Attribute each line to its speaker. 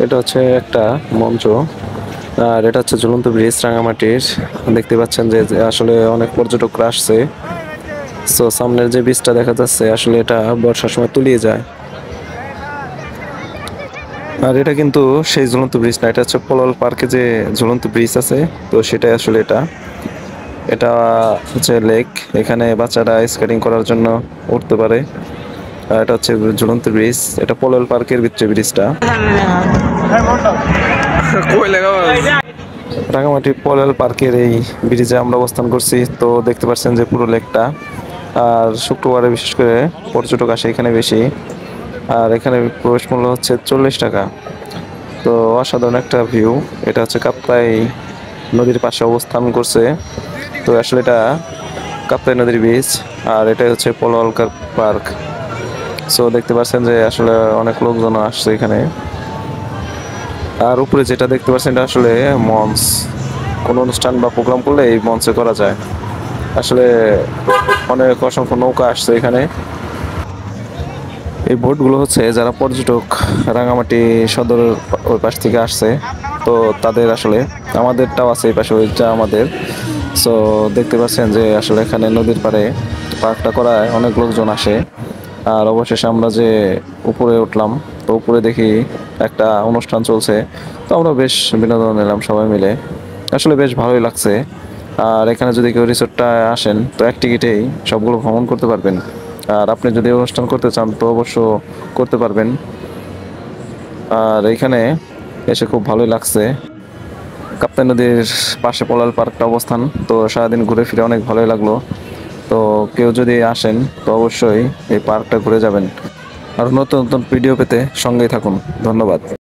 Speaker 1: এটা হচ্ছে একটা মঞ্চ। আর এটা হচ্ছে ঝুলন্ত ব্রিজ রাঙামাটির। দেখতে পাচ্ছেন যে আসলে অনেক পর্যটকরা আসছে। সো সামনের যে ব্রিজটা দেখা যাচ্ছে আসলে এটা বর্ষার সময় তলিয়ে যায়। আর এটা কিন্তু সেই ঝুলন্ত ব্রিজ না, এটা হচ্ছে পলল পার্কে যে ঝুলন্ত ব্রিজ আছে, তো সেটাই আসলে এটা। এটা হচ্ছে লেক, এখানে বাচ্চারা স্কেটিং করার জন্য উঠতে পারে। আর এটা হচ্ছে ঝুলন্ত ব্রিজ, এটা পলল পার্কের ভিতরে ব্রিজটা। রাঙামাটি পলল পার্কের এই ব্রিজে আমরা অবস্থান করছি, তো দেখতে পাচ্ছেন যে পুরো লেকটা। আর শুক্রবারে বিশেষ করে পর্যটক আসে এখানে বেশি। আর এখানে প্রবেশ মূল্য হচ্ছে 40 টাকা। তো অসাধারণ একটা ভিউ। এটা হচ্ছে কাপ্তাই নদীর পাশে অবস্থান করছে। তো আসলে এটা কাপ্তাই নদীর বীচ। আর এটাই হচ্ছে পলল পার্ক। সো দেখতে পাচ্ছেন যে আসলে অনেক লোকজন আসছে এখানে। আর উপরে যেটা দেখতে পাচ্ছেন এটা আসলে মঞ্চ, কোনো অনুষ্ঠান বা প্রোগ্রাম করলে এই মঞ্চে করা যায়। আসলে অনেক অসংখ্য নৌকা আসছে এখানে। এই বোটগুলো হচ্ছে যারা পর্যটক রাঙামাটি সদর ওই পাশ থেকে আসছে, তো তাদের আসলে, আমাদেরটাও আছে এই পাশে, ওইটা আমাদের। সো দেখতে পাচ্ছেন যে আসলে এখানে নদীর পাড়ে পার্কটা করায় অনেক লোকজন আসে। আর অবশেষে আমরা যে উপরে উঠলাম, তো উপরে দেখি একটা অনুষ্ঠান চলছে। তো আমরা বেশ বিনোদন নিলাম সবাই মিলে। আসলে বেশ ভালোই লাগছে। আর এখানে যদি কেউ রিসোর্টটা আসেন তো এক টিকিটেই সবগুলো ভ্রমণ করতে পারবেন। আর আপনি যদি অনুষ্ঠান করতে চান তো অবশ্য করতে পারবেন। আর এখানে এসে খুব ভালোই লাগছে। কাপ্তাই নদীর পাশে পলাল পার্কটা অবস্থান, তো সারাদিন ঘুরে ফিরে অনেক ভালোই লাগলো। তো কেউ যদি আসেন তো অবশ্যই এই পার্কটা ঘুরে যাবেন। আর নতুন নতুন ভিডিও পেতে সঙ্গেই থাকুন। ধন্যবাদ।